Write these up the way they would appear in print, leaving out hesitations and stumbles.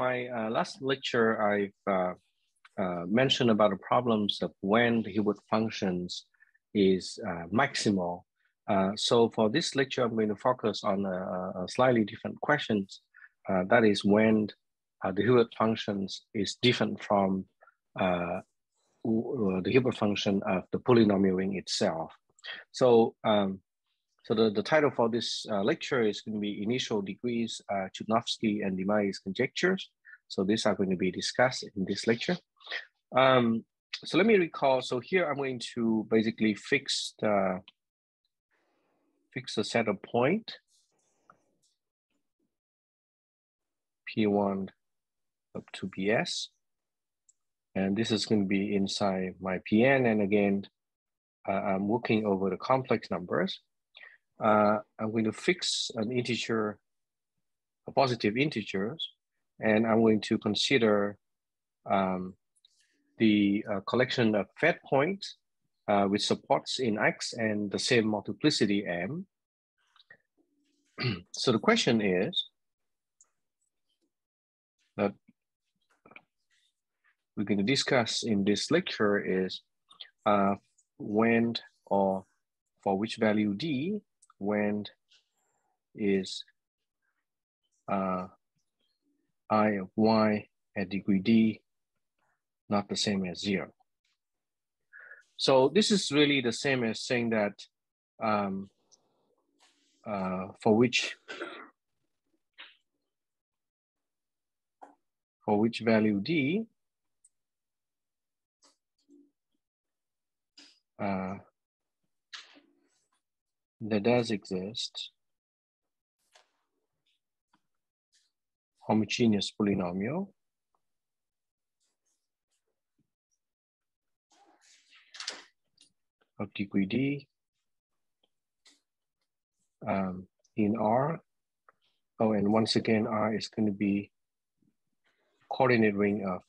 my last lecture, I've mentioned about the problems of when the Hilbert functions is maximal. So for this lecture, I'm going to focus on a slightly different questions. That is when the Hilbert functions is different from the Hilbert function of the polynomial ring itself. So, the title for this lecture is going to be Initial Degrees, Chudnovsky and Demey's Conjectures. So these are going to be discussed in this lecture. So let me recall. So here I'm going to basically fix the set of point P1 up to PS. And this is going to be inside my Pn. And again, I'm working over the complex numbers. I'm going to fix an integer, a positive integers, and I'm going to consider the collection of fed points with supports in X and the same multiplicity M. So the question is that we're going to discuss in this lecture is when or for which value D, when is I of Y at degree D not the same as 0. So this is really the same as saying that for which value D there does exist homogeneous polynomial of degree D in R. Oh, and once again, R is going to be coordinate ring of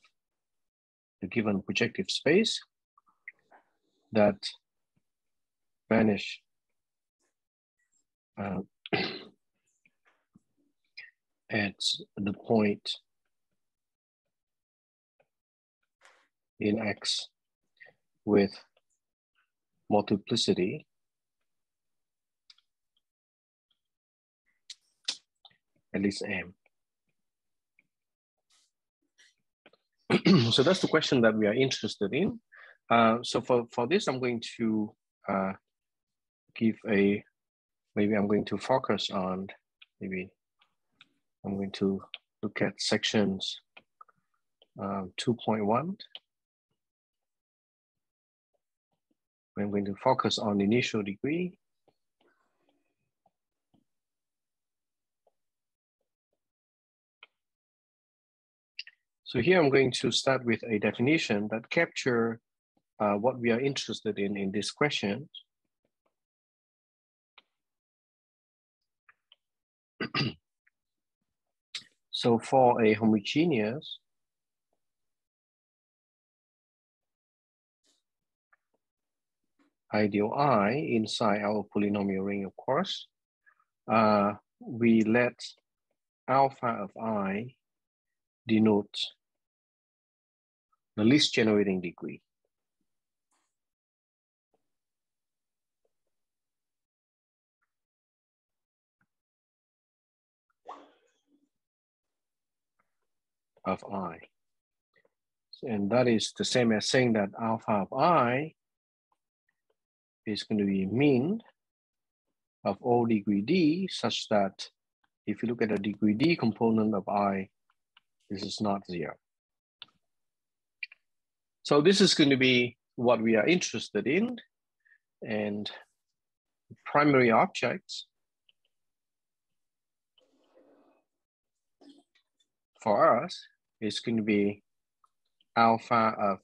the given projective space that vanish at the point in X with multiplicity at least M. So that's the question that we are interested in. So for this, I'm going to give a, maybe I'm going to focus on, maybe I'm going to look at sections 2.1. I'm going to focus on initial degree. So here I'm going to start with a definition that captures what we are interested in this question. So for a homogeneous ideal I inside our polynomial ring, of course, we let alpha of I denote the least generating degree. Of I. And that is the same as saying that alpha of I is going to be mean of all degree D, such that if you look at the degree D component of I, this is not 0. So this is going to be what we are interested in, and primary objects for us is going to be alpha of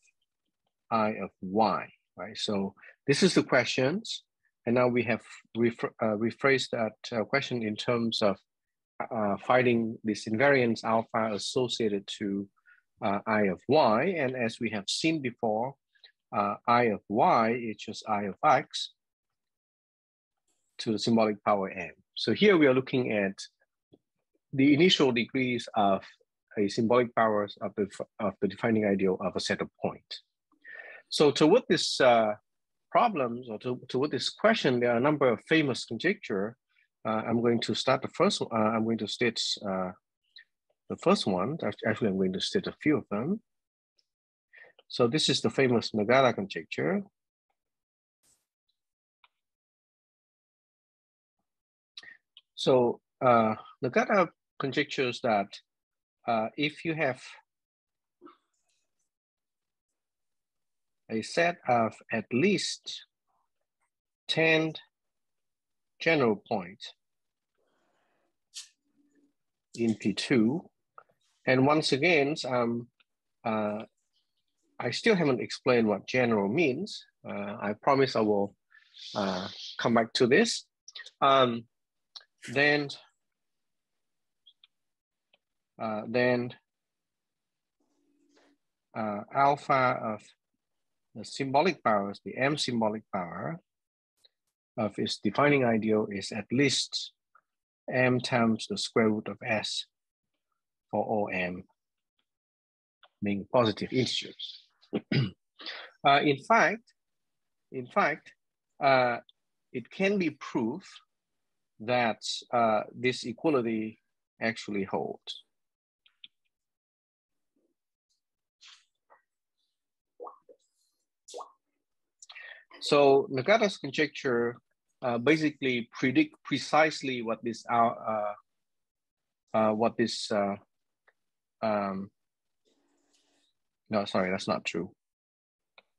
I of Y, right? So this is the questions, and now we have rephrased that question in terms of finding this invariance alpha associated to I of Y. And as we have seen before, I of Y is just I of X to the symbolic power M. So here we are looking at the initial degrees of a symbolic powers of the defining ideal of a set of points. So toward this problems, or toward this question, there are a number of famous conjecture. I'm going to start the first. I'm going to state the first one. Actually, I'm going to state a few of them. So this is the famous Nagata conjecture. So Nagata conjectures that if you have a set of at least 10 general points in P2, and once again, I still haven't explained what general means. I promise I will come back to this. Then alpha of the symbolic powers, the M symbolic power of its defining ideal is at least M times the square root of S for all M being positive integers. In fact, it can be proved that this equality actually holds. So Nagata's conjecture basically predict precisely what this no, sorry, that's not true.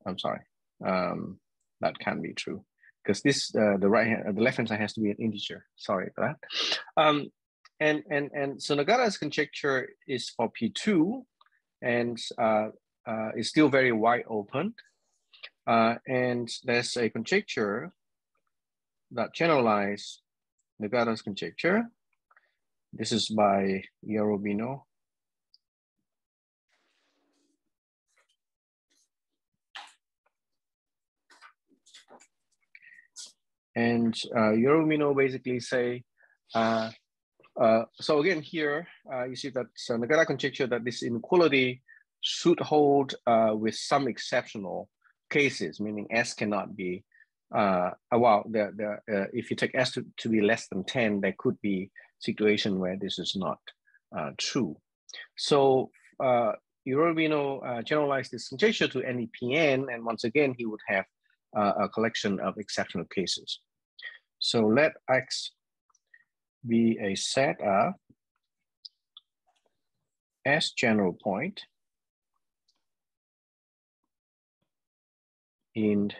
I'm sorry, that can't be true because this the left hand side has to be an integer. Sorry for that. And so Nagata's conjecture is for P2, and is still very wide open. And there's a conjecture that generalizes Nagata's conjecture. This is by Yorobino. And Yorobino basically say, so again here, you see that Nagata conjecture that this inequality should hold with some exceptional cases, meaning S cannot be, well, if you take S to be less than 10, there could be situation where this is not true. So Yorobino generalized this conjecture to any Pn, and once again, he would have a collection of exceptional cases. So let X be a set of S general point in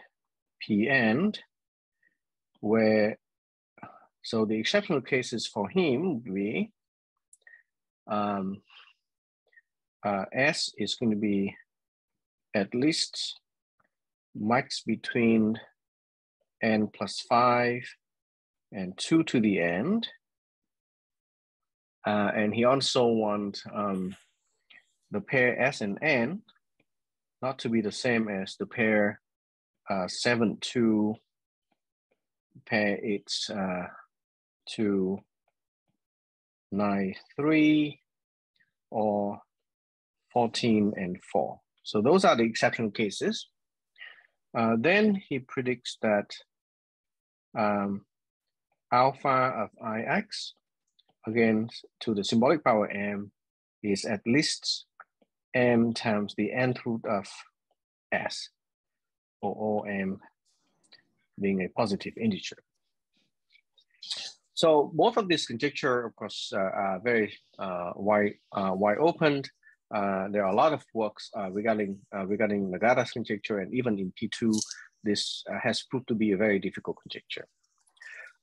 Pn, where, so the exceptional cases for him would be S is going to be at least max between n plus 5 and 2 to the end. And he also wants the pair S and N not to be the same as the pair 7, 2, pair 8, 2, 9, 3, or 14 and 4. So those are the exceptional cases. Then he predicts that alpha of Ix, again, to the symbolic power M, is at least M times the nth root of S, for all M being a positive integer. So both of these conjecture, of course, are very wide open. There are a lot of works regarding Nagata's conjecture, and even in P2, this has proved to be a very difficult conjecture.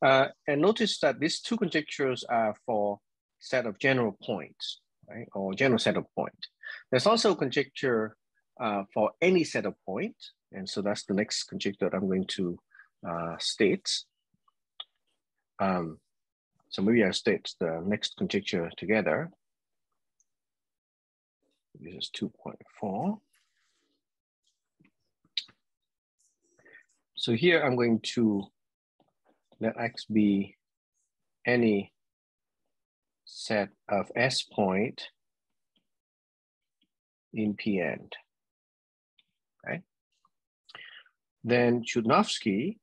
And notice that these two conjectures are for set of general points, right, or general set of points. There's also conjecture for any set of points, and so that's the next conjecture that I'm going to state. So maybe I'll state the next conjecture together. This is 2.4. So here I'm going to let X be any set of S point in Pn. Okay. Then Chudnovsky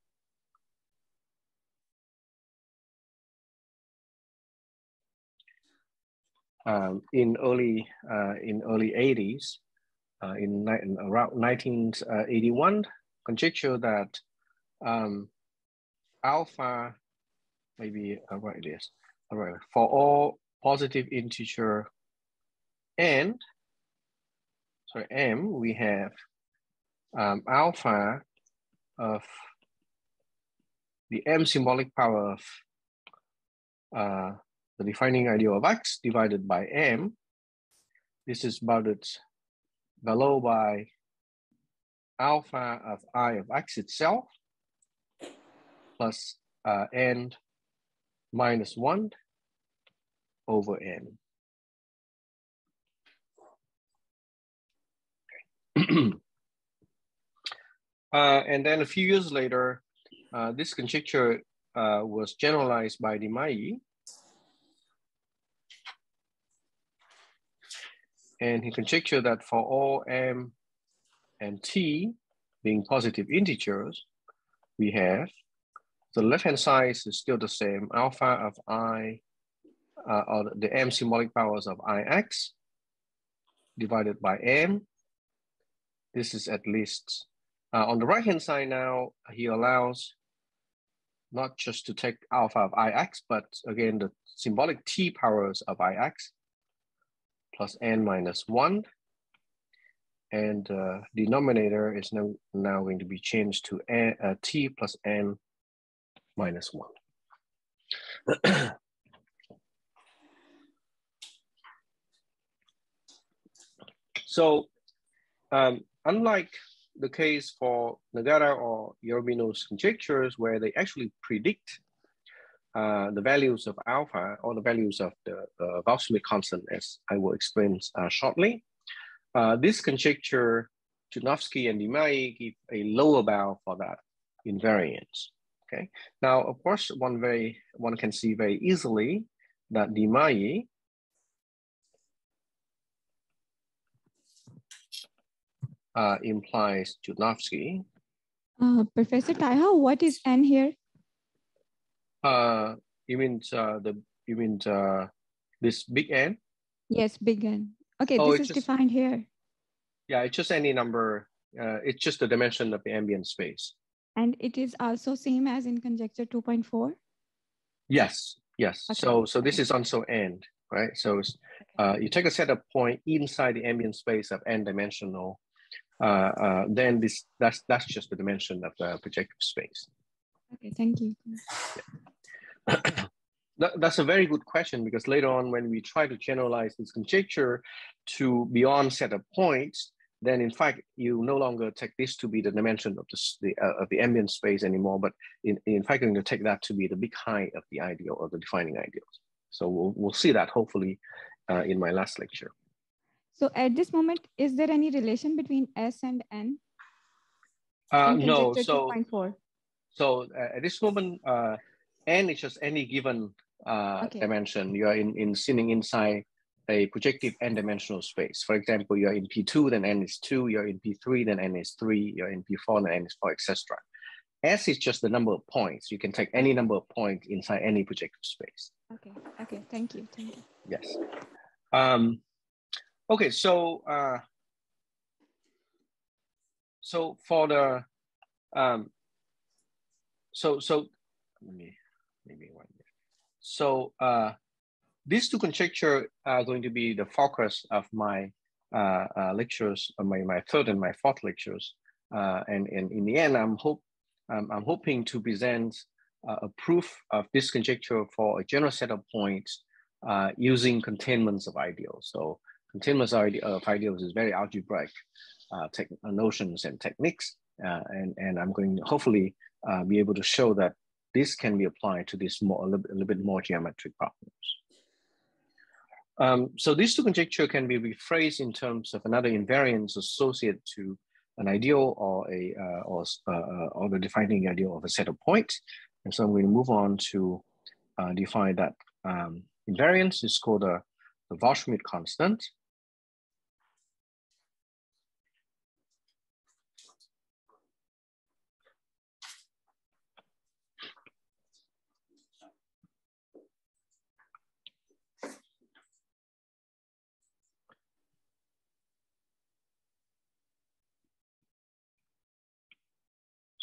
in early 80s, around 1981, conjecture that alpha, maybe right it is, all right, for all positive integer m, we have alpha of the m symbolic power of the defining ideal of X divided by M. This is bounded below by alpha of I of X itself plus n minus 1 over n. And then a few years later, this conjecture was generalized by Demai, and he conjectured that for all m and t being positive integers, we have the left-hand side is still the same, alpha of I, or the m symbolic powers of Ix divided by m. This is at least, on the right-hand side now, he allows not just to take alpha of Ix, but again, the symbolic t powers of Ix plus n minus 1. And denominator is now going to be changed to t plus n minus 1. So unlike the case for Nagata or Yorobino's conjectures, where they actually predict the values of alpha or the values of the Wahl-Schmidt constant, as I will explain shortly, this conjecture, Chudnovsky and Demai give a lower bound for that invariance. Okay. Now, of course, one can see very easily that Demai implies Chudnovsky. Professor Tai Huy Ha, what is n here? You mean this big N? Yes, big N. Okay, this is defined here. Yeah, it's just any number. It's just the dimension of the ambient space. And it is also same as in conjecture 2.4? Yes, yes. Okay. So this is also N, right? So you take a set of points inside the ambient space of N dimensional, then that's just the dimension of the projective space. Okay, thank you. Yeah. That's a very good question, because later on when we try to generalize this conjecture to beyond set of points, then in fact you no longer take this to be the dimension of the ambient space anymore, but in fact you're going to take that to be the big height of the ideal or the defining ideals. So we'll see that hopefully in my last lecture. So at this moment, is there any relation between S and N? No. 2.4. So at this moment, N is just any given dimension. You are sitting inside a projective n-dimensional space. For example, you're in P2, then n is 2. You're in P3, then n is 3. You're in P4, then n is 4, etc. S is just the number of points. You can take any number of points inside any projective space. Okay. Okay. Thank you. Thank you. Yes. Okay. So so for the so let me maybe one minute. So these two conjectures are going to be the focus of my lectures, my third and my fourth lectures. And in the end, I'm hoping to present a proof of this conjecture for a general set of points using containments of ideals. So containments of ideals is very algebraic notions and techniques. And I'm going to hopefully be able to show that this can be applied to this a little bit more geometric problems. So these two conjectures can be rephrased in terms of another invariance associated to an ideal or the defining ideal of a set of points. And so I'm going to move on to define that invariance is called the Wahl-Schmidt constant.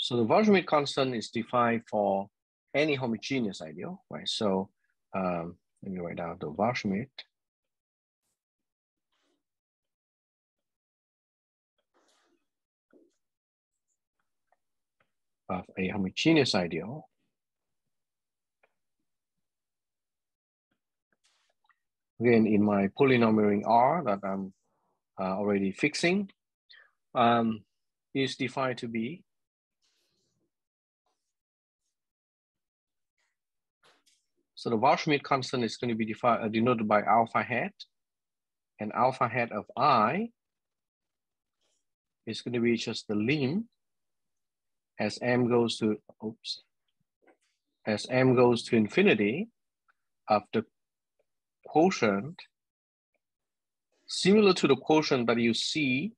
So the Wahl-Schmidt constant is defined for any homogeneous ideal, right? So let me write down the Wahl-Schmidt of a homogeneous ideal. Again, in my polynomial ring R that I'm already fixing, is defined to be so the Wahl-Schmidt constant is going to be denoted by alpha hat, and alpha hat of I is going to be just the lim as m goes to as m goes to infinity of the quotient similar to the quotient that you see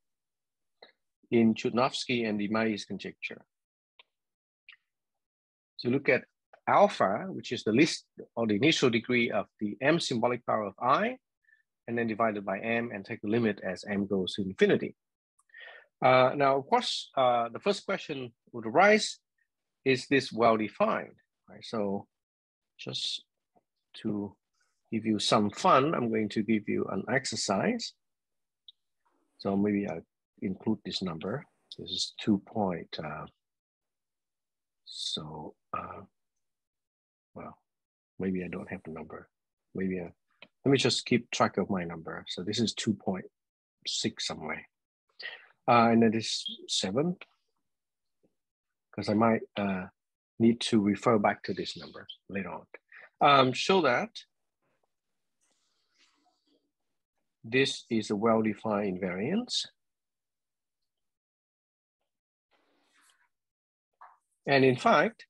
in Chudnovsky and the Mai's conjecture. So look at alpha, which is the least or the initial degree of the m symbolic power of I, and then divided by m and take the limit as m goes to infinity. Now, of course, the first question would arise, is this well-defined? Right? So just to give you some fun, I'm going to give you an exercise. So maybe I include this number. This is 2 point. Well, maybe I don't have the number. Maybe let me just keep track of my number. So this is 2.6 somewhere. And then this 7, because I might need to refer back to this number later on. Show that this is a well-defined invariance. And in fact,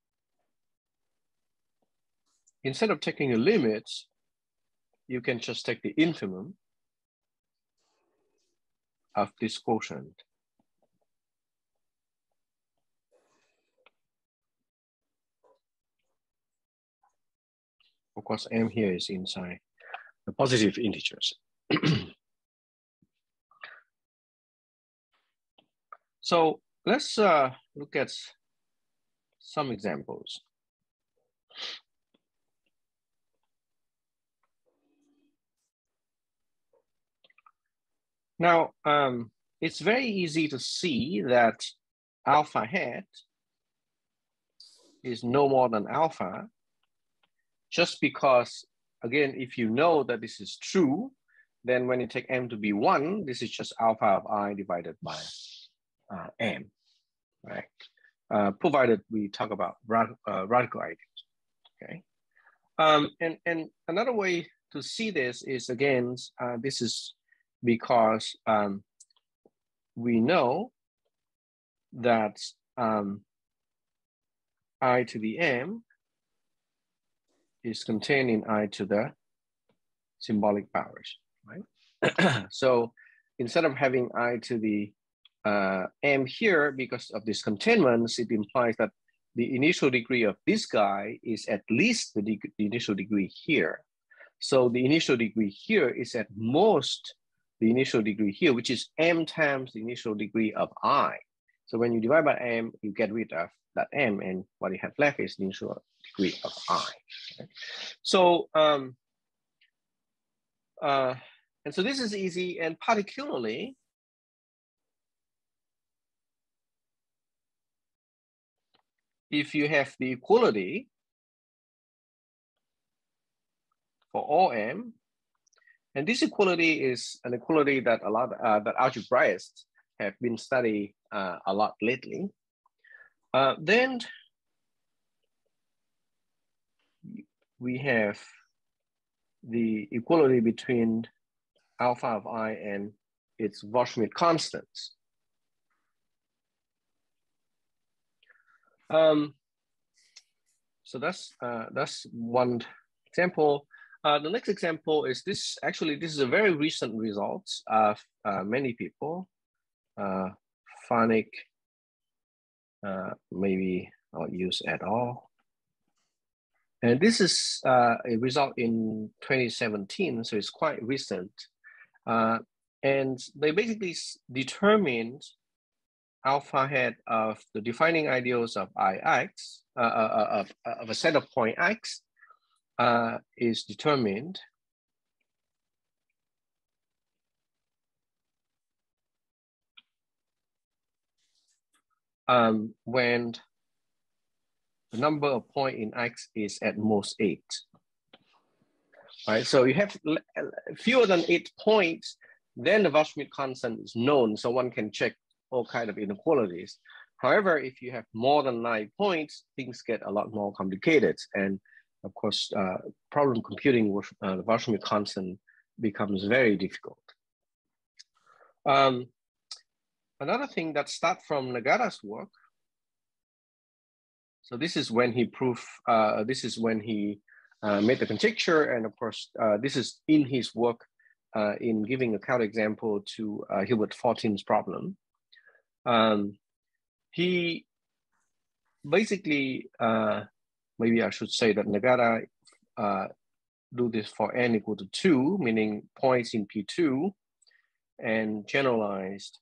instead of taking the limits, you can just take the infimum of this quotient. Of course, m here is inside the positive integers. So let's look at some examples. Now, it's very easy to see that alpha hat is no more than alpha, just because, again, if you know that this is true, then when you take m to be 1, this is just alpha of I divided by m, right? Provided we talk about radical ideals, okay? And another way to see this is, again, this is because we know that I to the m is contained in I to the symbolic powers, right? So instead of having I to the m here, because of this containments, it implies that the initial degree of this guy is at least the initial degree here. So the initial degree here is at most the initial degree here, which is m times the initial degree of I. So when you divide by m, you get rid of that m, and what you have left is the initial degree of I. Okay? So, and so this is easy, and particularly, if you have the equality for all m, and this equality is an equality that a lot that algebraists have been studying a lot lately. Then we have the equality between alpha of I and its Wahl-Schmidt constants. So that's one example. The next example is this. Actually, this is a very recent result of many people. Phonic, maybe I'll use at all. And this is a result in 2017, so it's quite recent. And they basically determined alpha hat of the defining ideals of Ix, of a set of point X, is determined when the number of points in X is at most 8. Right, so you have fewer than 8 points, then the Wahrschmidt constant is known, so one can check all kinds of inequalities. However, if you have more than 9 points, things get a lot more complicated. And of course, problem computing with the Wahrschmidt constant becomes very difficult. Another thing that starts from Nagata's work. So this is when he proved, this is when he made the conjecture. And of course, this is in his work in giving a counterexample to Hilbert 14's problem. He basically, maybe I should say that Nagata do this for n equal to 2, meaning points in P2, and generalized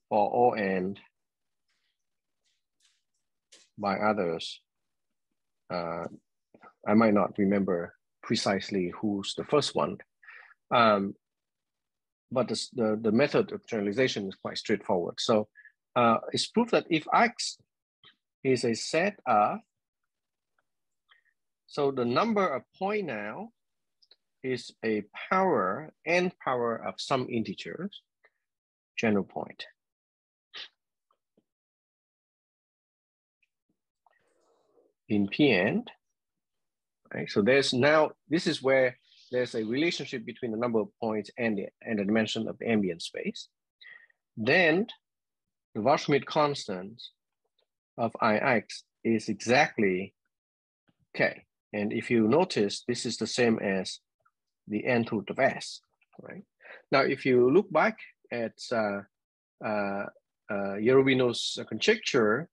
for all n by others. I might not remember precisely who's the first one, but the method of generalization is quite straightforward. So it's proof that if X is a set of, so the number of point now is a power, n power of some integers, general point. In Pn, right? So there's now, this is where there's a relationship between the number of points and the dimension of the ambient space. Then the Wahrschmidt constant of Ix is exactly K. And if you notice, this is the same as the n to the s, right? Now, if you look back at Yerovino's conjecture,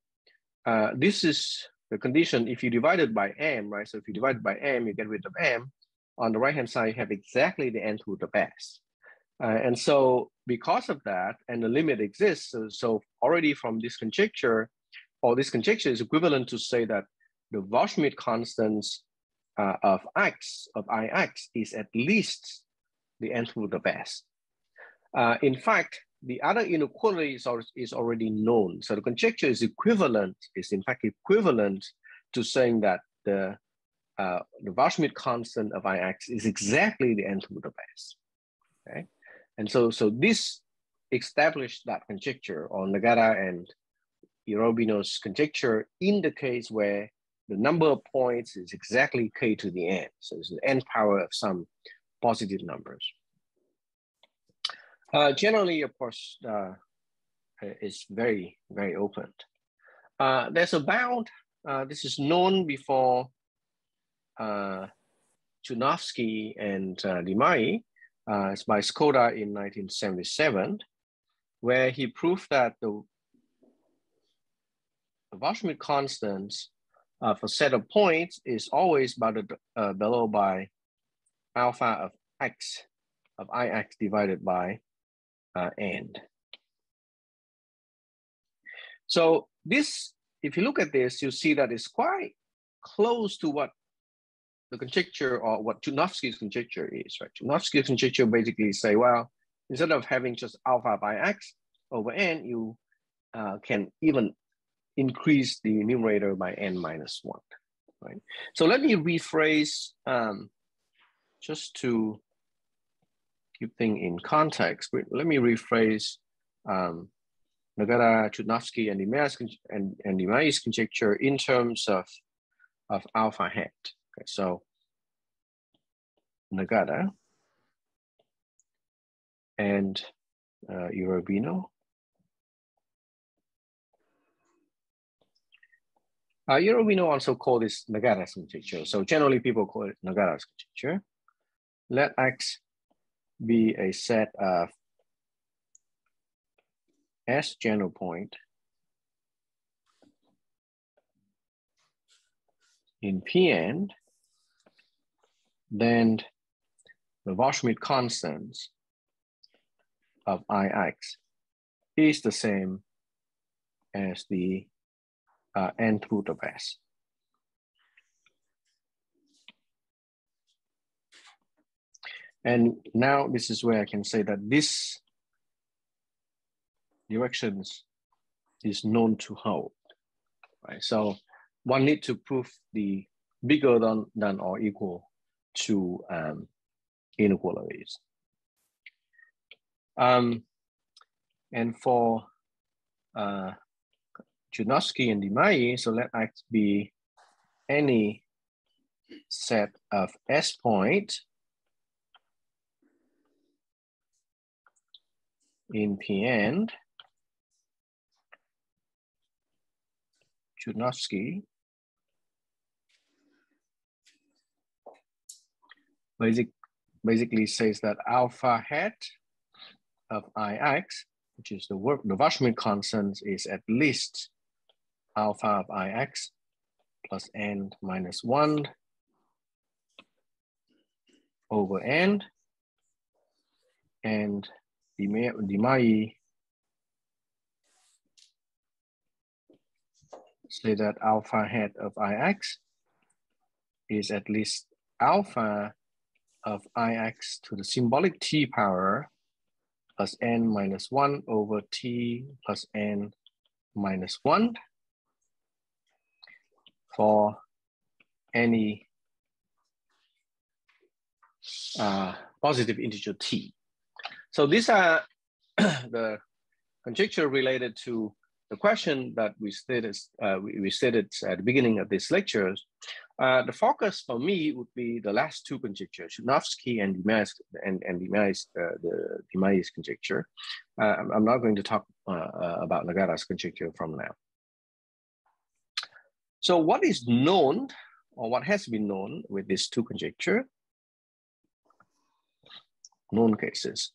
this is the condition if you divide it by m, right? So if you divide it by m, you get rid of m. On the right-hand side, you have exactly the n to the s. And so because of that, and the limit exists, so already from this conjecture, or this conjecture is equivalent to say that the Wahrschmidt constants of Ix is at least the n to the s. In fact, the other inequality is already known. So the conjecture is equivalent, is in fact equivalent to saying that the Wahrschmidt constant of Ix is exactly the n to the s. Okay, and so this established that conjecture, or Nagata and Yerovino's conjecture, in the case where the number of points is exactly k to the n. So it's the n power of some positive numbers. Generally, of course, it's very, very open. There's a bound, this is known before Chudnovsky and Limai. It's by Skoda in 1977, where he proved that the Wahrschmidt constants of a set of points is always bounded below by alpha of x, of Ix divided by n. So this, if you look at this, you see that it's quite close to what the conjecture, or what Chudnovsky's conjecture is, right? Chudnovsky's conjecture basically say, well, instead of having just alpha by x over n, you can even increase the numerator by n minus 1, right? So let me rephrase, just to keep things in context, let me rephrase Nagata, Chudnovsky, and Limai's conjecture in terms of alpha hat. Okay, so Nagata and Yerovino. Yerovino also call this Nagata's conjecture. So generally people call it Nagata's conjecture. Let X be a set of S general point in Pn, then the Wahrschmidt constants of Ix is the same as the nth root of S. And now this is where I can say that this directions is known to hold, right? So one need to prove the bigger than or equal to inequalities. And for Chudnovsky and Dimai, so let X be any set of S point in Pn, Chudnovsky basically says that alpha hat of Ix, which is the Waschmidt constant, is at least alpha of Ix plus n minus 1 over n, and Dimai say that alpha hat of Ix is at least alpha of Ix to the symbolic t power plus n minus 1 over t plus n minus 1 for any positive integer t. So these are the conjecture related to the question that we stated at the beginning of this lectures. The focus for me would be the last two conjectures, Chudnovsky and Dimai's conjecture. I'm not going to talk about Nagata's conjecture from now. So what is known, or what has been known with these two conjecture? Known cases.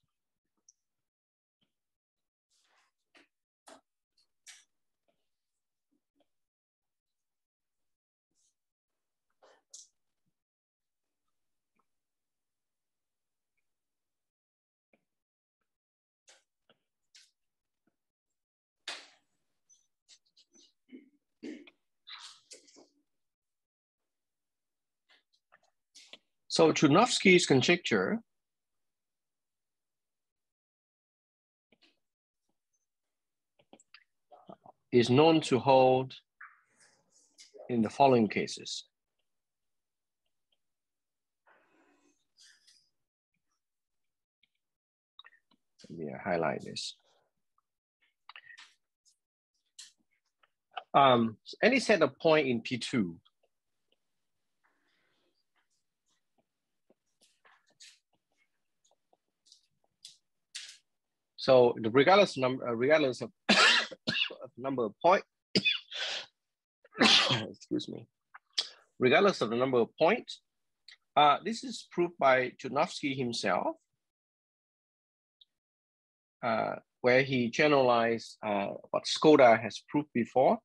So Chudnovsky's conjecture is known to hold in the following cases. Let me highlight this. Any set of point in P2 so regardless of number of point, excuse me, regardless of the number of points, this is proved by Chudnovsky himself, where he generalized what Skoda has proved before,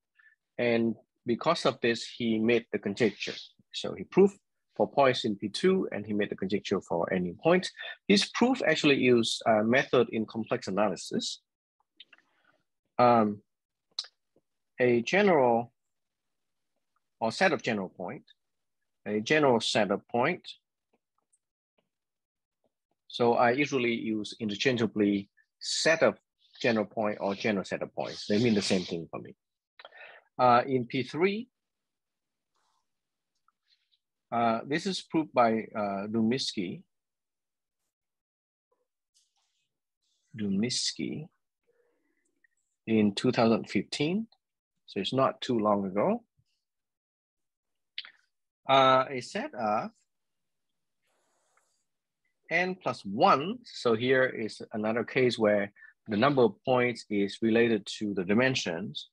and because of this, he made the conjecture. So he proved for points in P2, and he made the conjecture for any point. His proof actually used a method in complex analysis. A general or set of general point, a general set of point. So I usually use interchangeably set of general point or general set of points. They mean the same thing for me. In P3, this is proved by Dumitsky in 2015, so it's not too long ago. A set of n plus 1, so here is another case where the number of points is related to the dimensions.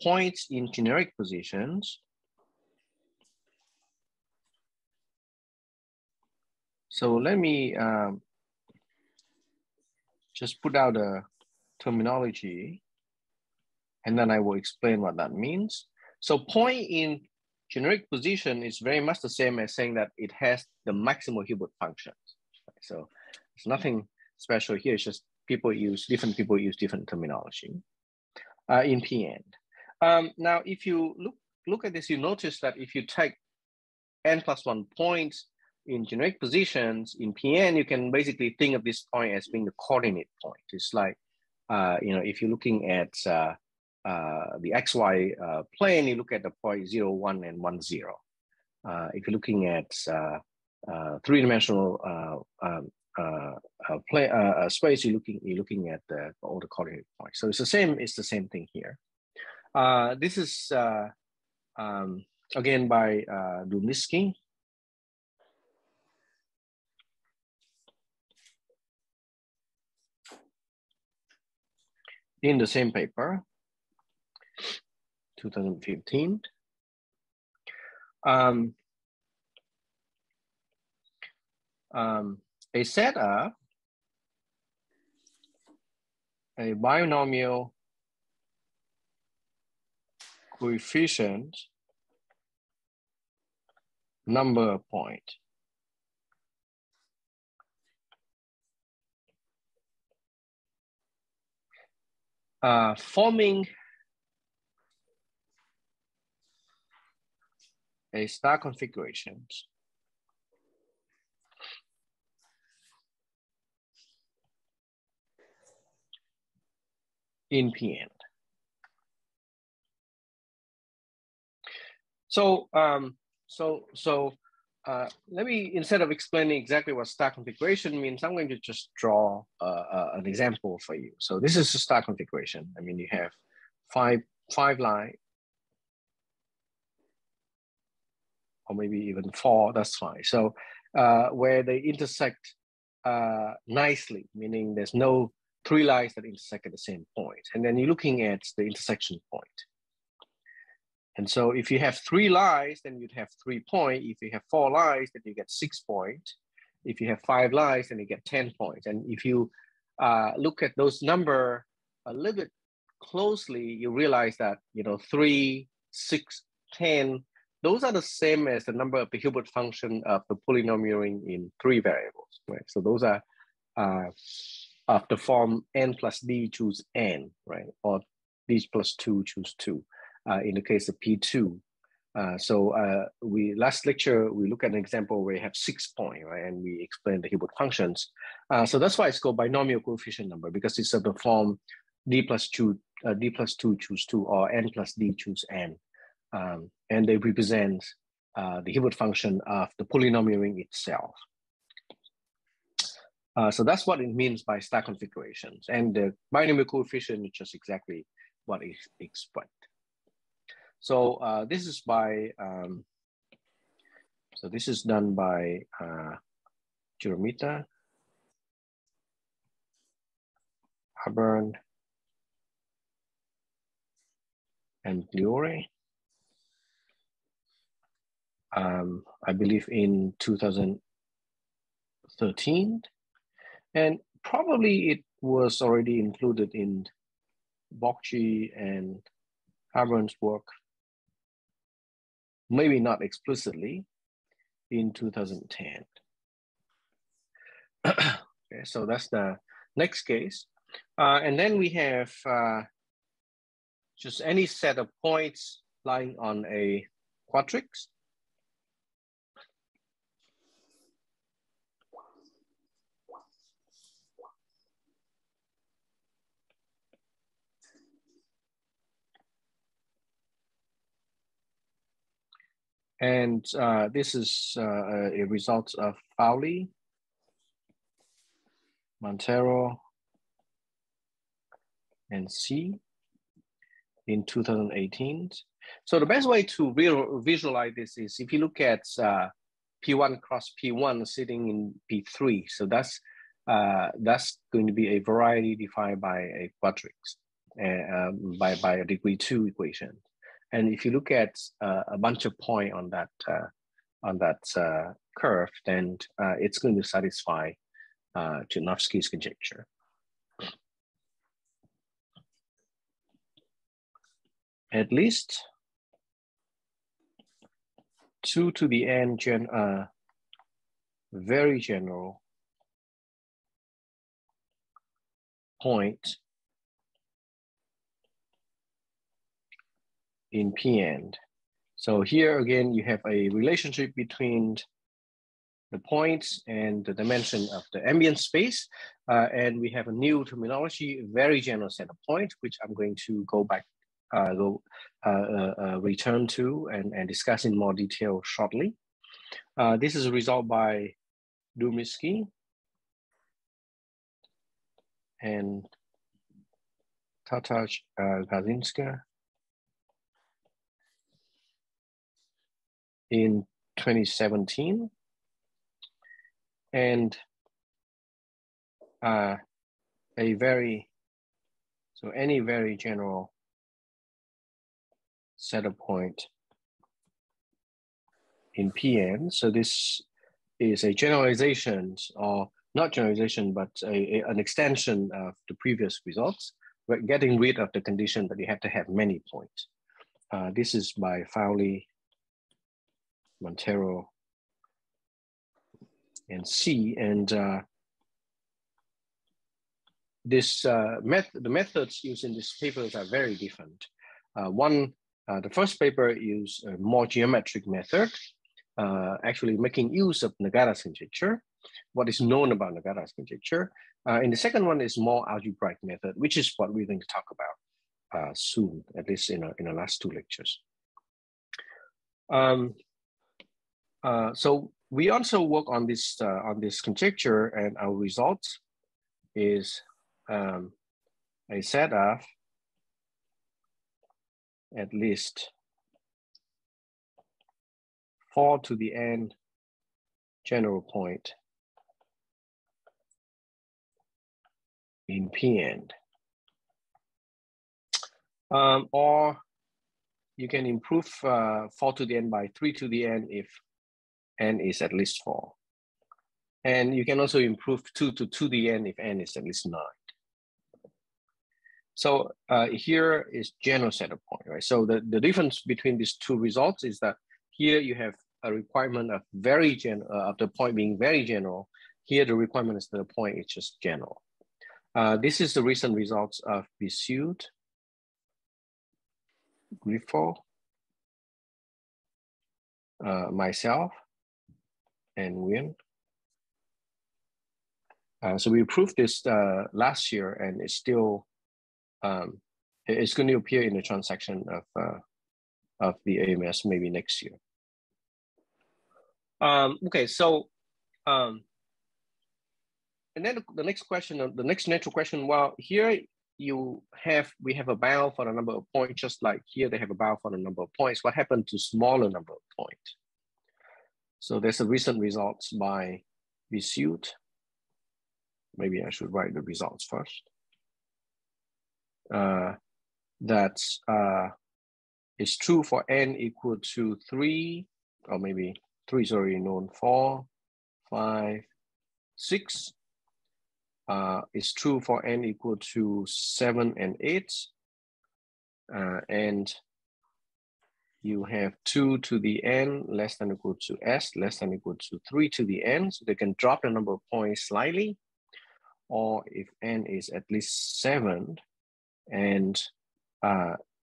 Points in generic positions. So let me just put out a terminology, and then I will explain what that means. So point in generic position is very much the same as saying that it has the maximal Hilbert function. So there's nothing special here. It's just different people use different terminology in PN. Now, if you look at this, you notice that if you take n+1 points in generic positions in PN, you can basically think of this point as being the coordinate point. It's like, if you're looking at the XY plane, you look at the point 0, 1, and 1, 0. If you're looking at three-dimensional space, you're looking at all the coordinate points. So it's the same thing here. This is again by Dubnisky. In the same paper, 2015. A setup, a binomial coefficient number point. Forming a star configuration in PN. So, let me, instead of explaining exactly what star configuration means, I'm going to just draw an example for you. So this is a star configuration. I mean, you have five lines, or maybe even 4, that's fine. So where they intersect nicely, meaning there's no 3 lines that intersect at the same point. And then you're looking at the intersection point. And so if you have 3 lines, then you'd have 3 points. If you have 4 lines, then you get 6 points. If you have 5 lines, then you get 10 points. And if you look at those numbers a little bit closely, you realize that 3, 6, 10, those are the same as the number of the Hilbert function of the polynomial ring in 3 variables, right? So those are of the form n plus d choose n, right? Or d plus 2 choose 2. In the case of P2. Last lecture, we look at an example where you have 6 points, right? And we explain the Hilbert functions. So that's why it's called binomial coefficient number, because it's of the form d plus 2 choose 2, or n plus d choose n. And they represent the Hilbert function of the polynomial ring itself. So that's what it means by star configurations. And the binomial coefficient is just exactly what is explained. So this is by, so this is done by Jiromita, Auburn, and Liore. I believe in 2013. And probably it was already included in Bokchi and Auburn's work, maybe not explicitly, in 2010. Okay, so that's the next case. And then we have just any set of points lying on a quadrix. And this is a result of Fowley, Montero, and C in 2018. So the best way to visualize this is if you look at P1 cross P1 sitting in P3. So that's going to be a variety defined by a quadrix, by a degree 2 equation. And if you look at a bunch of points on that curve, then it's going to satisfy Chernovsky's conjecture. At least 2 to the n very general point in Pn. So here again, you have a relationship between the points and the dimension of the ambient space. And we have a new terminology, very general set of points, which I'm going to go back, return to and discuss in more detail shortly. This is a result by Dumirsky and Tataj Gazinska in 2017. And any very general set of point in Pn. So this is a generalization, or not generalization, but an extension of the previous results. We're getting rid of the condition that you have to have many points. This is by Fowley, Montero, and C. And the methods used in these papers are very different. The first paper used a more geometric method, actually making use of Nagata's conjecture, what is known about Nagata's conjecture. And the second one is more algebraic method, which is what we're going to talk about soon, at least in the last two lectures. So we also work on this conjecture, and our result is a set of at least 4 to the n general point in Pn. Or you can improve 4 to the n by 3 to the n if n is at least 4. And you can also improve 2 to 2 to the n if n is at least 9. So here is general set of point, right? So the difference between these two results is that here you have a requirement of of the point being very general. Here the requirement is that the point is just general. This is the recent results of Bissuit, Griffo, myself, and Nguyen. So we proved this last year, and it's still it's going to appear in the transaction of the AMS maybe next year. Okay, so and then the next question, the next natural question. Well, here we have a bound for the number of points, just like here they have a bound for the number of points. What happened to smaller number of points? So there's a recent results by Bissuit. Maybe I should write the results first. That is true for n equal to 3, or maybe 3 is already known, 4, 5, 6. It's true for n equal to 7 and 8. And you have 2 to the n less than or equal to s less than or equal to 3 to the n. So they can drop the number of points slightly. Or if n is at least 7 and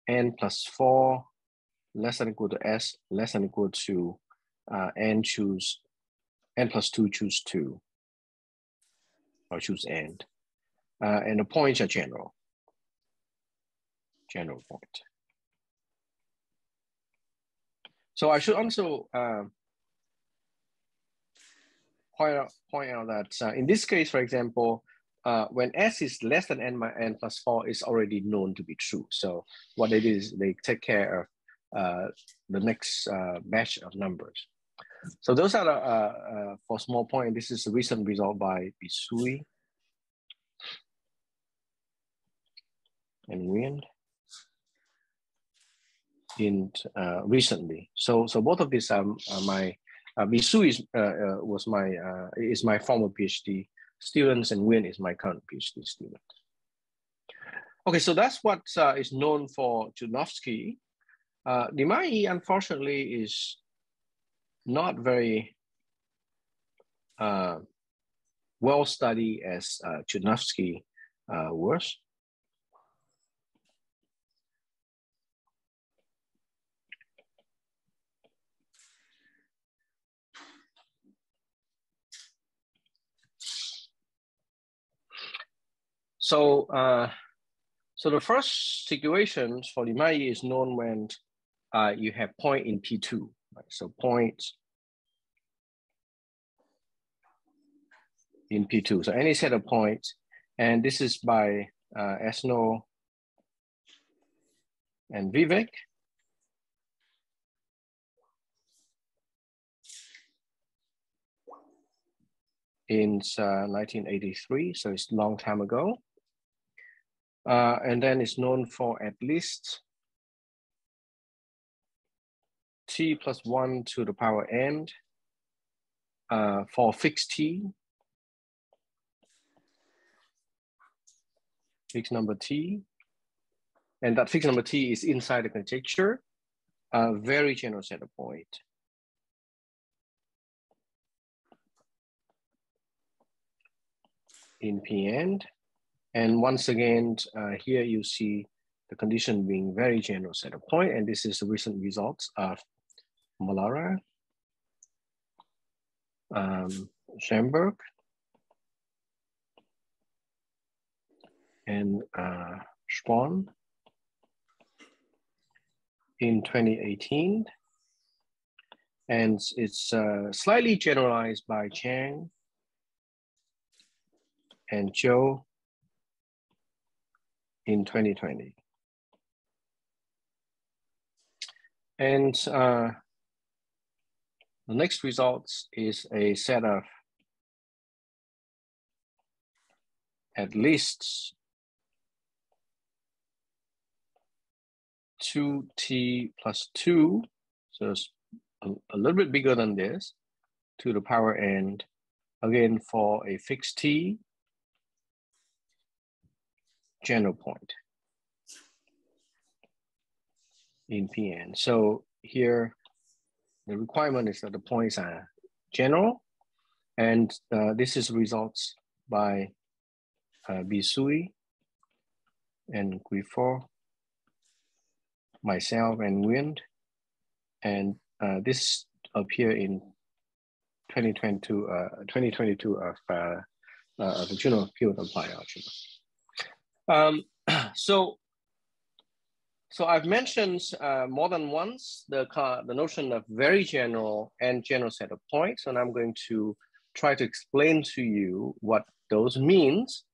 n plus 4 less than or equal to s less than or equal to n plus 2 choose 2 or choose n. And the points are general point. So I should also point out that in this case, for example, when s is less than n plus 4 is already known to be true. So what it is, they take care of the next batch of numbers. So those are the, for small point, this is a recent result by Bisui and Nguyen recently. So both of these are my Bisui is my former PhD students, and Nguyen is my current PhD student. Okay, so that's what is known for Chudnovsky. Limai, unfortunately, is not very well studied as Chudnovsky worse. So, so the first situation for Limai is known when you have point in P2, right? So points in P2. So any set of points, and this is by Esno and Vivek. In 1983, so it's a long time ago. And then it's known for at least t plus 1 to the power n for fixed t, fixed number t, and that fixed number t is inside the conjecture, a very general set of points. In Pn, and once again, here you see the condition being very general set of point, and this is the recent results of Malara, Schamberg, and Spahn in 2018. And it's slightly generalized by Chang and Zhou in 2020. And the next results is a set of at least 2t plus 2, so it's a little bit bigger than this, to the power n, again for a fixed t, general point in Pn. So here, the requirement is that the points are general, and this is results by Bisui and Guifort, myself and Nguyen, and this appear in 2022 of the Journal of Pure Applied Algebra. So I've mentioned more than once the notion of very general and general set of points, and I'm going to try to explain to you what those means.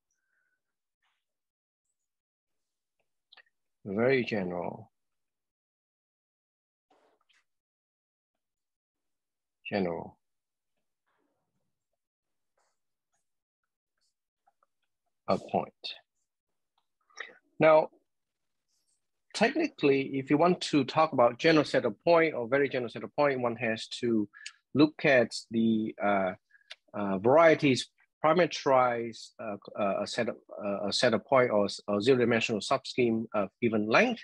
Very general. A point. Now, technically, if you want to talk about general set of point or very general set of point, one has to look at the varieties parameterize a set of point or zero-dimensional subscheme of given length.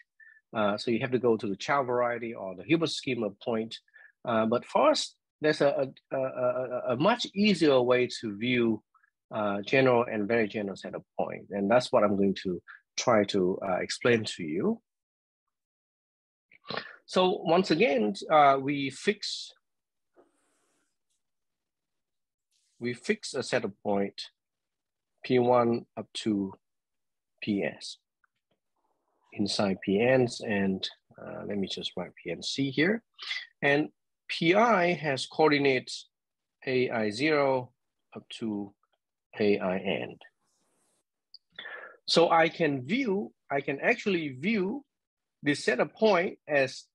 So you have to go to the Chow variety or the Hilbert scheme of point. But first, there's a much easier way to view general and very general set of points, and that's what I'm going to try to explain to you. So once again, we fix a set of point P1 up to PS inside PNs, and let me just write PNC here. And PI has coordinates AI0 up to AIN. So I can actually view this set of point as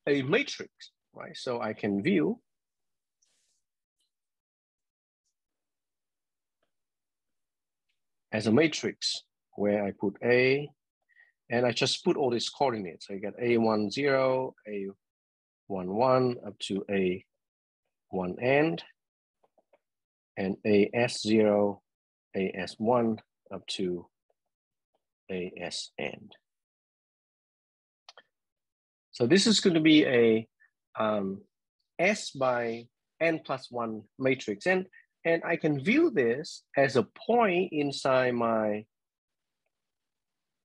a matrix, right? So I can view as a matrix where I put A, and I just put all these coordinates. I get A10, A11 up to A1 end, and AS0, AS1 up to AS end. So this is going to be a S by n+1 matrix, and I can view this as a point inside my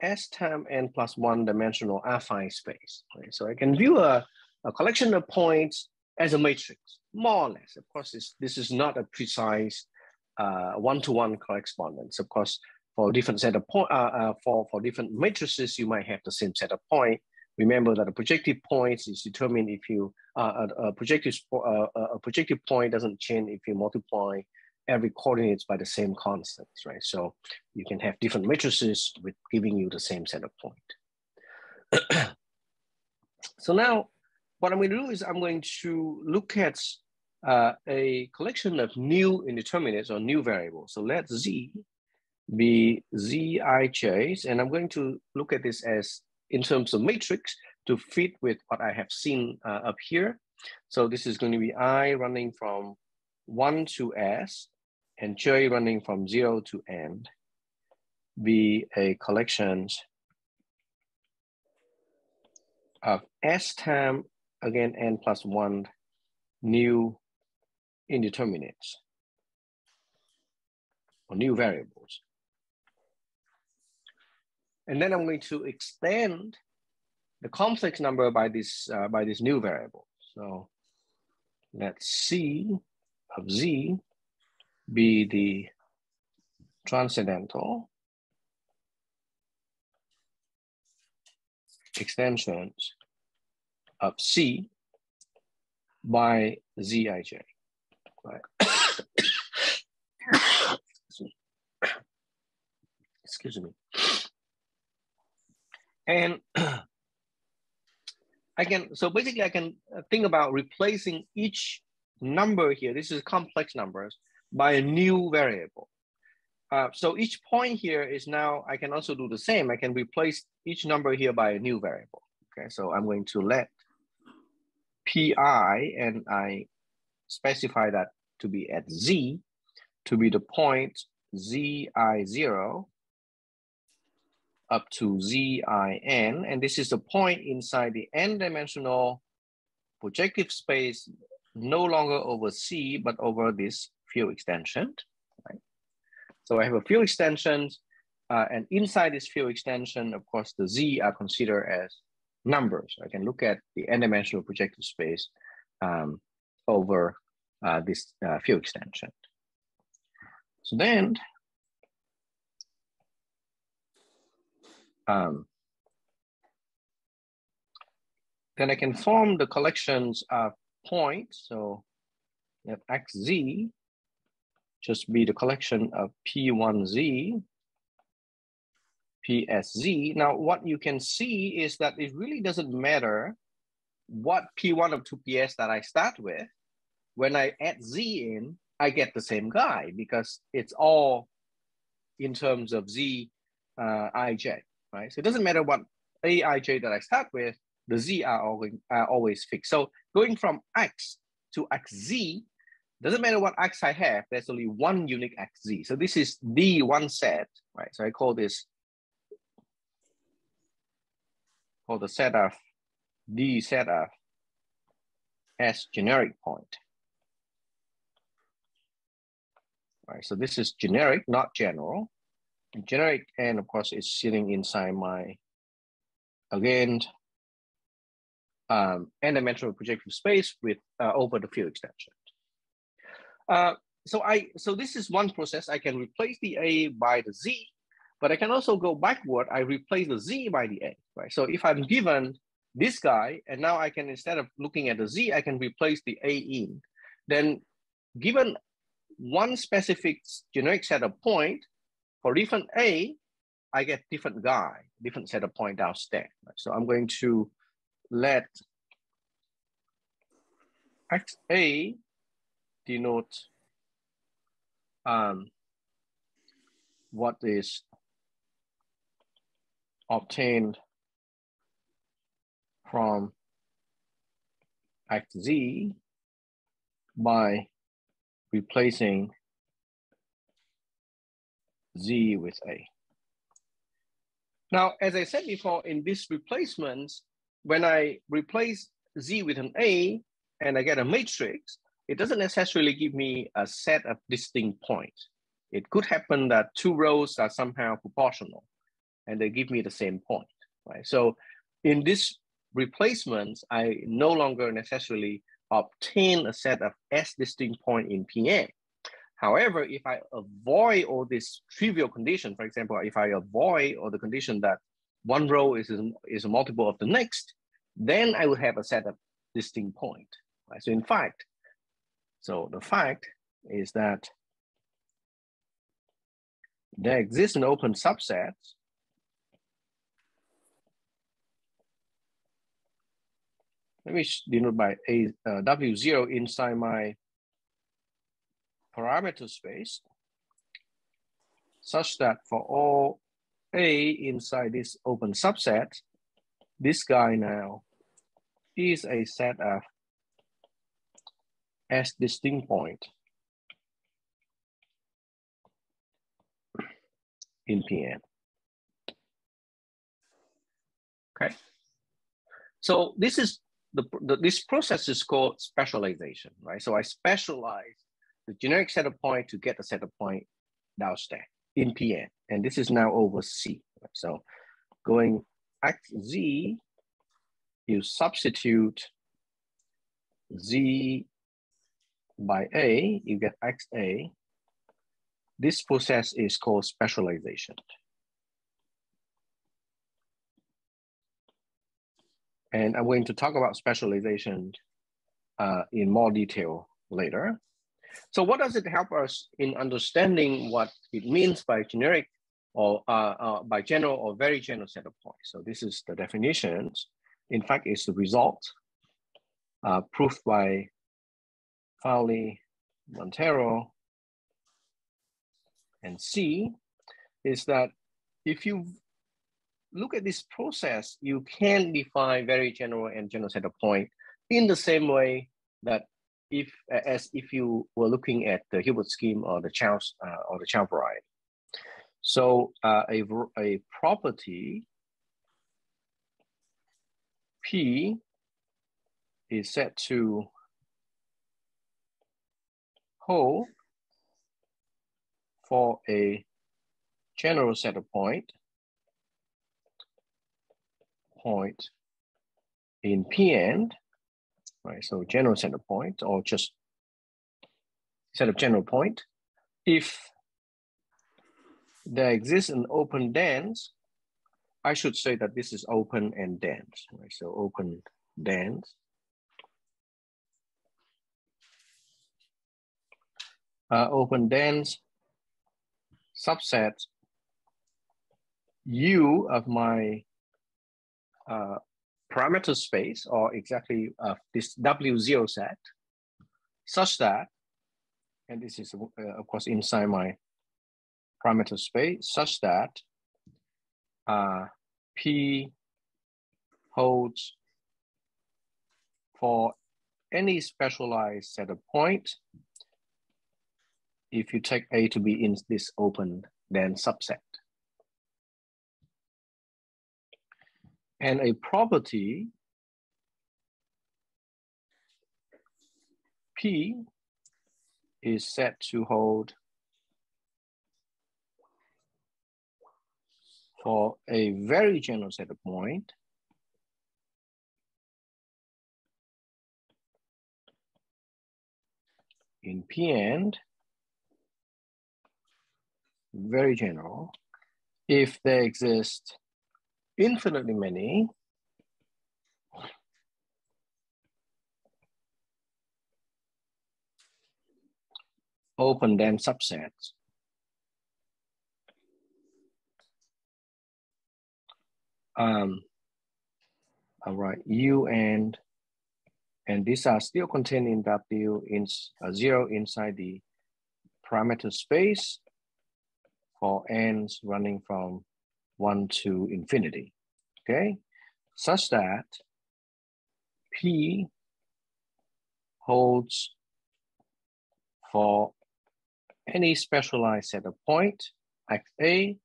S times n plus 1 dimensional affine space. Right? So I can view a collection of points as a matrix, more or less. Of course, this is not a precise one-to-one correspondence. Of course, for different set of for different matrices, you might have the same set of points. Remember that a projective points is determined if you a projective point doesn't change if you multiply every coordinates by the same constants, right? So you can have different matrices with giving you the same set of points. So now, what I'm going to do is I'm going to look at a collection of new indeterminates or new variables. So let Z be Zij's, and I'm going to look at this as in terms of matrix to fit with what I have seen up here. So this is going to be I running from 1 to S and J running from 0 to N, be a collection of S times, again, N plus 1 new indeterminates or new variables. And then I'm going to extend the complex number by this new variable. So let C of Z be the transcendental extensions of C by Zij. Right. Excuse me. And so basically I can think about replacing each number here, this is complex numbers, by a new variable. So each point here is now, I can also do the same. I can replace each number here by a new variable. Okay, so I'm going to let Pi, and I specify that to be at Z, to be the point Zi0 up to Zin, and this is the point inside the n-dimensional projective space, no longer over C, but over this field extension, right? So I have a field extension, and inside this field extension, of course, the Z are considered as numbers. I can look at the n-dimensional projective space over this field extension. So then, then I can form the collections of points. So let XZ just be the collection of P1Z, PSZ. Now, what you can see is that it really doesn't matter what P1 of 2PS that I start with. When I add Z in, I get the same guy because it's all in terms of Z ij, right? So it doesn't matter what Aij that I start with, the Z are always fixed. So going from X to XZ, doesn't matter what X I have, there's only one unique XZ. So this is the one set, right? So I call this the set of the set of S generic point. Right, so this is generic, not general. Generic, and of course, it's sitting inside my, again, n-dimensional projective space with over the field extension. So this is one process. I can replace the A by the Z, but I can also go backward. I replace the Z by the A, right? So if I'm given this guy, and now I can, instead of looking at the Z, I can replace the A in. Then given one specific generic set of point, for different A, I get different guy, different set of point downstairs. Right? So I'm going to let XA denote what is obtained from XZ by replacing Z with A. Now, as I said before, in this replacement, when I replace Z with an A and I get a matrix, it doesn't necessarily give me a set of distinct points. It could happen that two rows are somehow proportional. and they give me the same point, right? So in this replacements, I no longer necessarily obtain a set of S distinct point in Pn. However, if I avoid all these trivial conditions, for example, if I avoid all the condition that one row is a multiple of the next, then I will have a set of distinct point. Right? So in fact, the fact is that there exists an open subset let me denote by a W0 inside my parameter space, such that for all A inside this open subset, this guy now is a set of S distinct point in Pn. Okay, so this is this process is called specialization, right? So I specialize the generic set of point to get the set of point downstairs in Pn, and this is now over C. Right? So going xz, you substitute z by a, you get xa. This process is called specialization. And I'm going to talk about specialization in more detail later. So what does it help us in understanding what it means by generic or by general or very general set of points? So this is the definitions. In fact, it's the result proved by Fowley, Montero, and C, is that if you look at this process, you can define very general and general set of point in the same way that if you were looking at the Hilbert scheme or the Chow variety. So a property P is set to hold for a general set of point in Pn, right? So general set of point or just set of general point. If there exists an open dense, I should say that this is open and dense, right? So open dense. Open dense subset U of my parameter space, or exactly this W0 set, such that, and this is of course inside my parameter space, such that P holds for any specialized set of points if you take A to be in this open dense subset. And a property P is set to hold for a very general set of points in Pn, very general, if there exist infinitely many open dense subsets all right, U and these are still contained in W in 0 inside the parameter space for n's running from 1 to infinity, okay? Such that P holds for any specialized set of points, XA,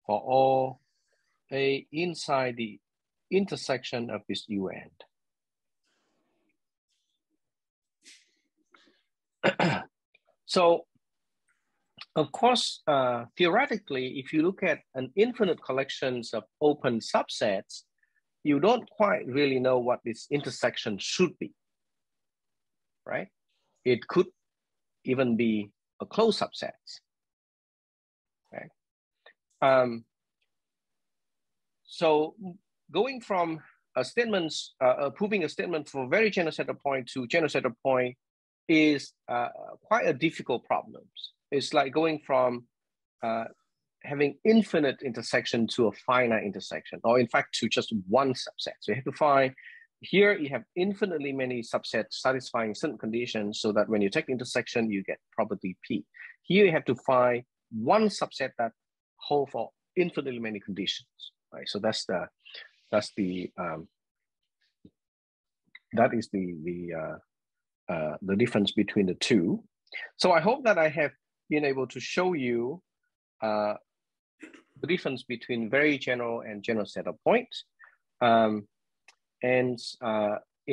for all A inside the intersection of this U end. So Of course, theoretically, if you look at an infinite collections of open subsets, you don't quite really know what this intersection should be, right? It could even be a closed subset, right? So going from a statement, proving a statement for very general set of point to general set of point is quite a difficult problem. It's like going from having infinite intersection to a finite intersection, or in fact to just one subset. So you have to find, here you have infinitely many subsets satisfying certain conditions so that when you take the intersection, you get probability P. Here you have to find one subset that holds for infinitely many conditions, right? So that is the difference between the two. So I hope that I have been able to show you the difference between very general and general set of points. And in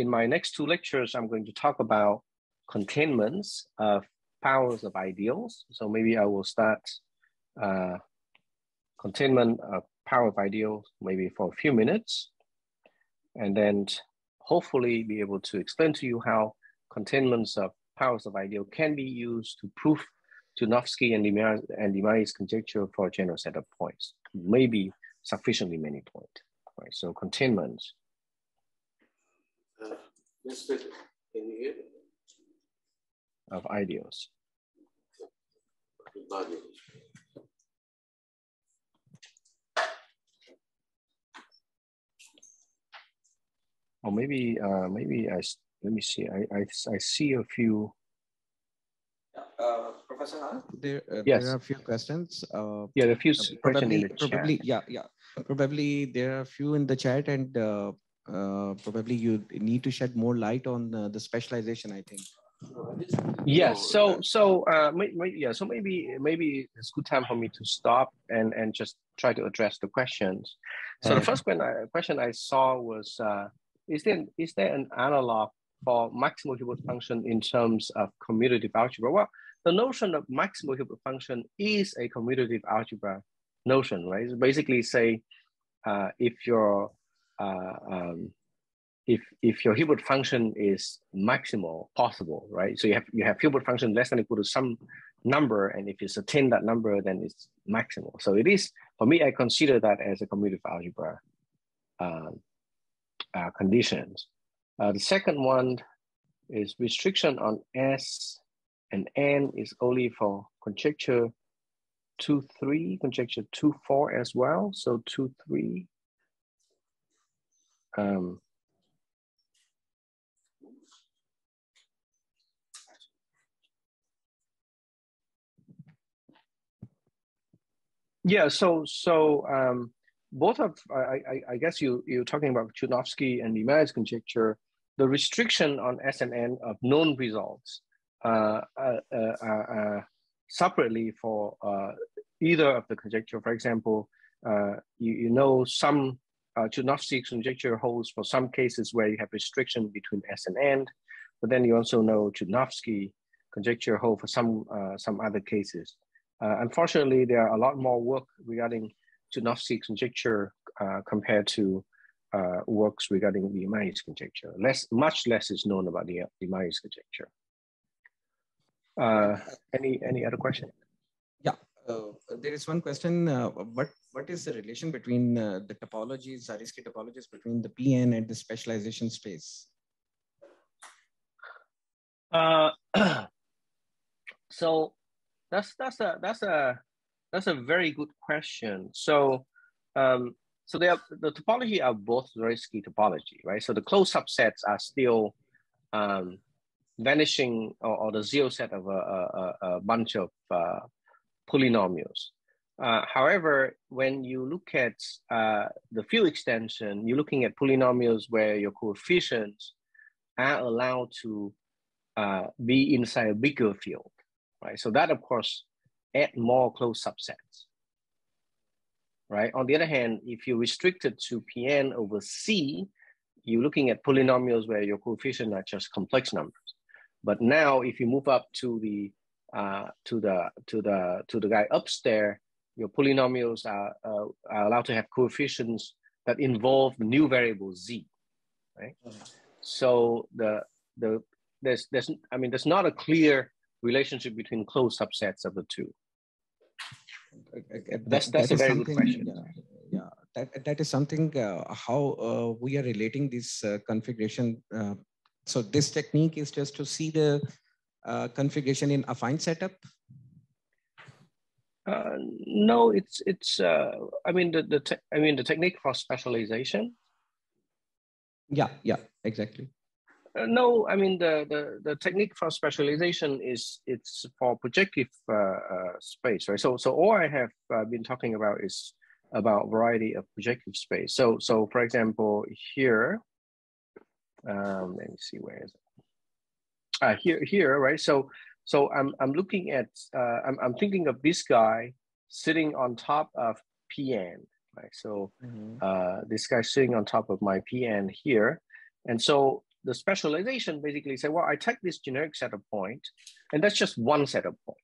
my next two lectures, I'm going to talk about containments of powers of ideals. So maybe I will start containment of power of ideals maybe for a few minutes, and then hopefully be able to explain to you how containments of powers of ideal can be used to prove Tunovsky and Demey's conjecture for a general set of points, maybe sufficiently many points, right? So containments. Can you hear? Of ideals. Or maybe let me see. I see a few. Professor Ha? Yes. There are a few questions. Yeah, a few questions in the probably, chat. Yeah. Probably there are a few in the chat, and probably you need to shed more light on the specialization, I think. Yes. So maybe it's good time for me to stop and just try to address the questions. So the first question I saw was, is there an analog for maximal Hilbert function in terms of commutative algebra? Well, the notion of maximal Hilbert function is a commutative algebra notion, right? So basically, say if your Hilbert function is maximal possible, right? So you have Hilbert function less than or equal to some number, and if it's attain that number, then it's maximal. So it is, for me, I consider that as a commutative algebra conditions. The second one is restriction on S and N is only for conjecture 2-3, conjecture 2-4 as well. So 2-3. Yeah, so both of, I guess you're talking about Tunovsky and Demey's conjecture. The restriction on S and N of known results separately for either of the conjecture. For example, you know some Tunovsky conjecture holds for some cases where you have restriction between S and N, but then you also know Tunovsky conjecture hold for some other cases. Unfortunately, there are a lot more work regarding Tunovsky conjecture compared to works regarding Demey's conjecture. Much less is known about Demey's conjecture. Any other question? Yeah, there is one question. What is the relation between the topologies, Zariski topologies, between the PN and the specialization space? So that's a very good question. So the topology are both Zariski topology, right? So the closed subsets are still vanishing or the zero set of a bunch of polynomials. However, when you look at the field extension, you're looking at polynomials where your coefficients are allowed to be inside a bigger field, right? So that, of course, add more closed subsets, right? On the other hand, if you restrict it to Pn over C, you're looking at polynomials where your coefficients are just complex numbers. But now, if you move up to the to the guy upstairs, your polynomials are allowed to have coefficients that involve the new variable z, right? So there's not a clear relationship between closed subsets of the two. That's a very good question. Yeah, that is something how we are relating this configuration. So this technique is just to see the configuration in affine setup. No, it's the technique for specialization. Yeah, exactly. No, I mean the technique for specialization it's for projective space, right? So all I have been talking about is about variety of projective space. So for example, here, let me see, where is it? Here, right? So I'm looking at I'm thinking of this guy sitting on top of Pn, right? So this guy sitting on top of my Pn here, and so the specialization basically say, well, I take this generic set of points, and that's just one set of points,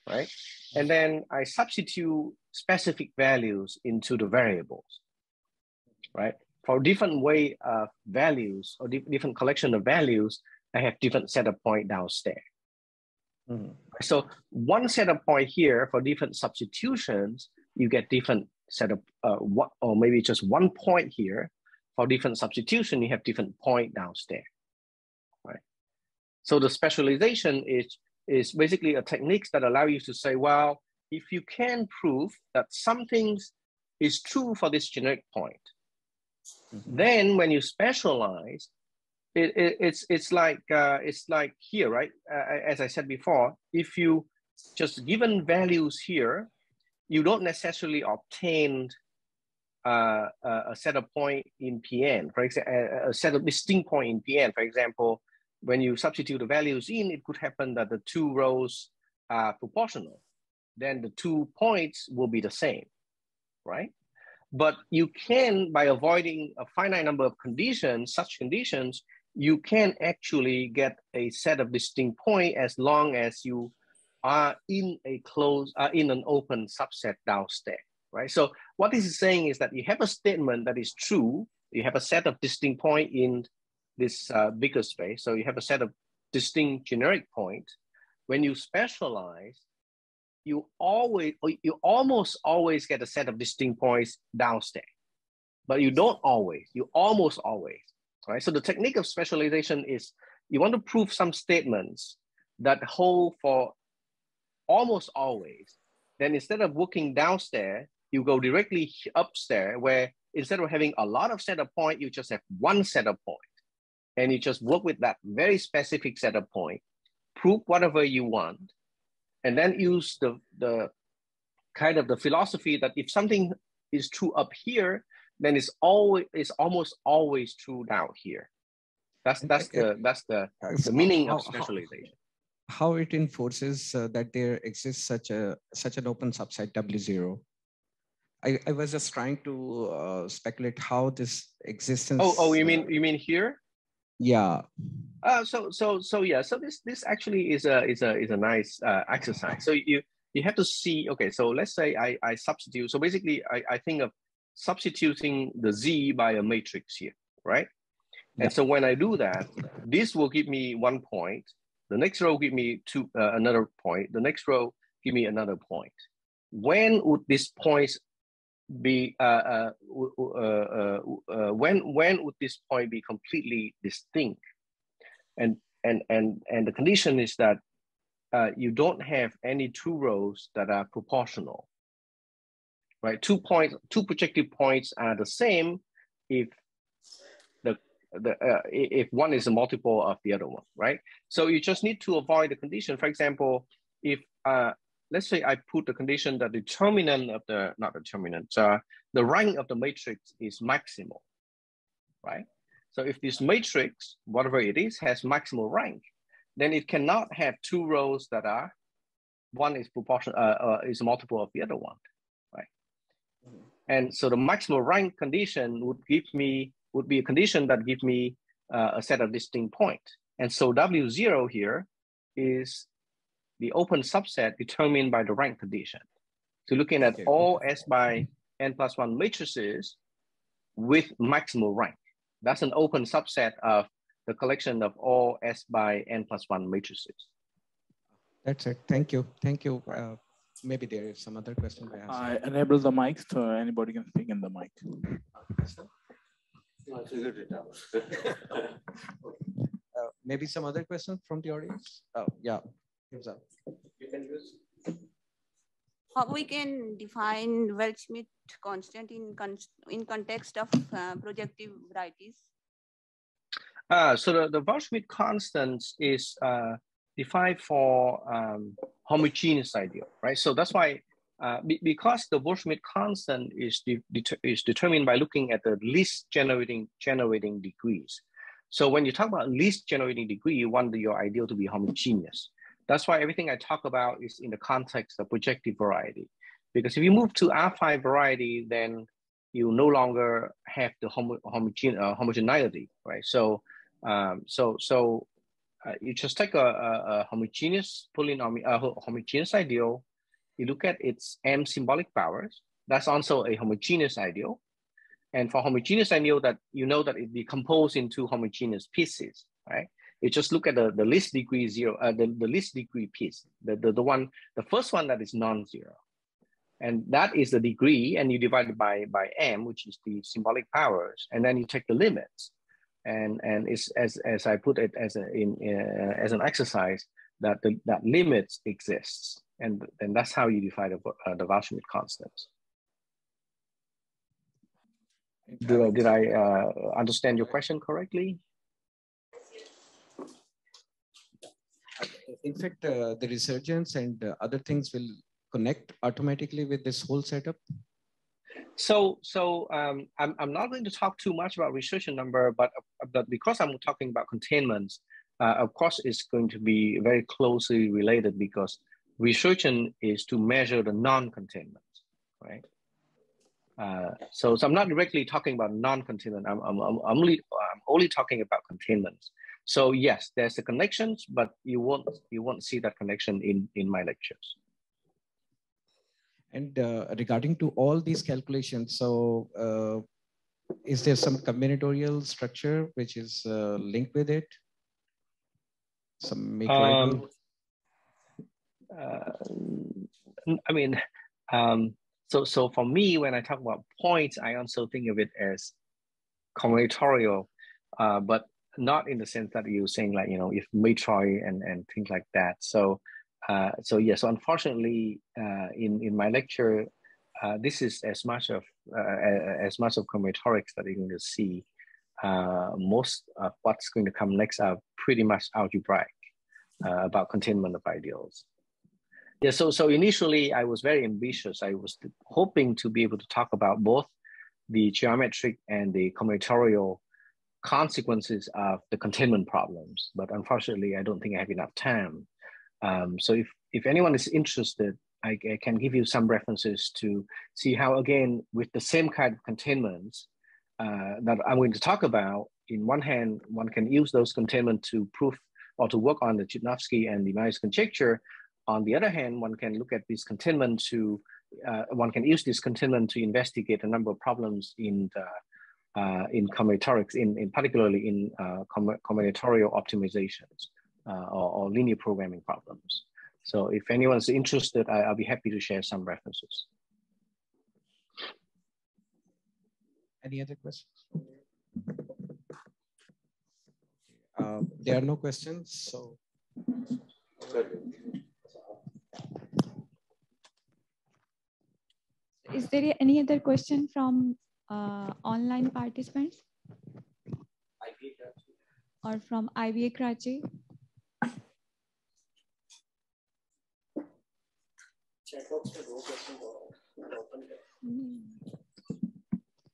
right? And then I substitute specific values into the variables, right? For different way of values or different collection of values, I have different set of point downstairs. So one set of point here for different substitutions, you get different set of or maybe just one point here. For different substitution, you have different point downstairs, right? So the specialization is basically a technique that allow you to say, well, if you can prove that something is true for this generic point, then when you specialize, it's like here, right? As I said before, if you just given values here, you don't necessarily obtain a set of point in Pn. For example, a set of distinct point in Pn. For example, when you substitute the values in, it could happen that the two rows are proportional. Then the 2 points will be the same, right? But you can, by avoiding a finite number of conditions, such conditions, you can actually get a set of distinct points as long as you are in an open subset downstairs, right? So what this is saying is that you have a statement that is true. You have a set of distinct points in this bigger space. So you have a set of distinct generic points. When you specialize, you almost always get a set of distinct points downstairs, but you don't always. You almost always, right? So the technique of specialization is you want to prove some statements that hold for almost always. Then instead of working downstairs, you go directly upstairs, where instead of having a lot of set of points, you just have one set of points. And you just work with that very specific set of points, prove whatever you want, and then use the kind of the philosophy that if something is true up here, then it's almost always true down here. That's the meaning of specialization. How it enforces that there exists such an open subset W0. I was just trying to speculate how this existence. Oh, you mean here? Yeah. So yeah. So this actually is a nice exercise. So you have to see. Okay. So let's say I substitute. So basically, I think of substituting the Z by a matrix here, right? And so when I do that, this will give me 1 point. The next row give me another point. The next row give me another point. When would these points be? When would this point be completely distinct? And the condition is that you don't have any two rows that are proportional, right? 2 projective points are the same if if one is a multiple of the other one, right? So you just need to avoid the condition. For example, if let's say I put the condition that the determinant of the rank of the matrix is maximal, right? So if this matrix, whatever it is, has maximal rank, then it cannot have two rows that are one is proportional is a multiple of the other one, right? And so the maximal rank condition would be a condition that gives me a set of distinct points. And so W0 here is the open subset determined by the rank condition. So looking at all S by n+1 matrices with maximal rank. That's an open subset of the collection of all S by n+1 matrices. That's it. Thank you. Thank you. Maybe there is some other question. I enable the mic so anybody can speak in the mic. Maybe some other questions from the audience. Oh, yeah. You can use. How we can define Welch-Schmidt constant in context of projective varieties? So the Welch-Schmidt constant is defined for homogeneous ideal, right? So that's why, because the Welch-Schmidt constant is determined by looking at the least generating degrees. So when you talk about least generating degree, you want your ideal to be homogeneous. That's why everything I talk about is in the context of projective variety. Because if you move to R5 variety, then you no longer have the homogeneity, right? So you just take a homogeneous homogeneous ideal. You look at its M symbolic powers. That's also a homogeneous ideal. And for homogeneous ideal, that you know that it decomposed into homogeneous pieces, right? You just look at the least degree zero, the least degree piece, the first one that is non-zero. And that is the degree, and you divide it by M, which is the symbolic powers, and then you take the limits. And it's as I put it as an exercise, that that limits exists, and that's how you define the Welch-Schmidt constants. Did I understand your question correctly? In fact, the resurgence and other things will connect automatically with this whole setup. So I'm not going to talk too much about resurgence number, but because I'm talking about containments, of course, it's going to be very closely related, because resurgence is to measure the non-containment, right? So I'm not directly talking about non-containment. I'm only talking about containments. So yes, there's the connections, but you won't see that connection in my lectures. And regarding to all these calculations, so is there some combinatorial structure which is linked with it? Some I mean, so for me, when I talk about points, I also think of it as combinatorial, but not in the sense that you're saying, like, you know, if matroid and things like that. So yes, so unfortunately, in my lecture, this is as much of combinatorics that you're going to see. Most of what's going to come next are pretty much algebraic about containment of ideals. Yeah, so initially I was very ambitious. I was hoping to be able to talk about both the geometric and the combinatorial consequences of the containment problems, but unfortunately, I don't think I have enough time. So if anyone is interested, I can give you some references to see how, again, with the same kind of containments that I'm going to talk about, in one hand, one can use those containment to prove or to work on the Chudnovsky and the Myers conjecture. On the other hand, one can look at this containment to, one can use this containment to investigate a number of problems in combinatorics, in particularly in combinatorial optimizations or linear programming problems. So if anyone's interested, I'll be happy to share some references. Any other questions? There are no questions, so. Is there any other question from online participants? Or from IBA Karachi?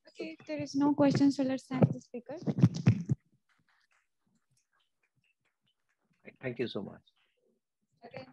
Okay, if there is no question, so let's thank the speaker. Thank you so much. Okay.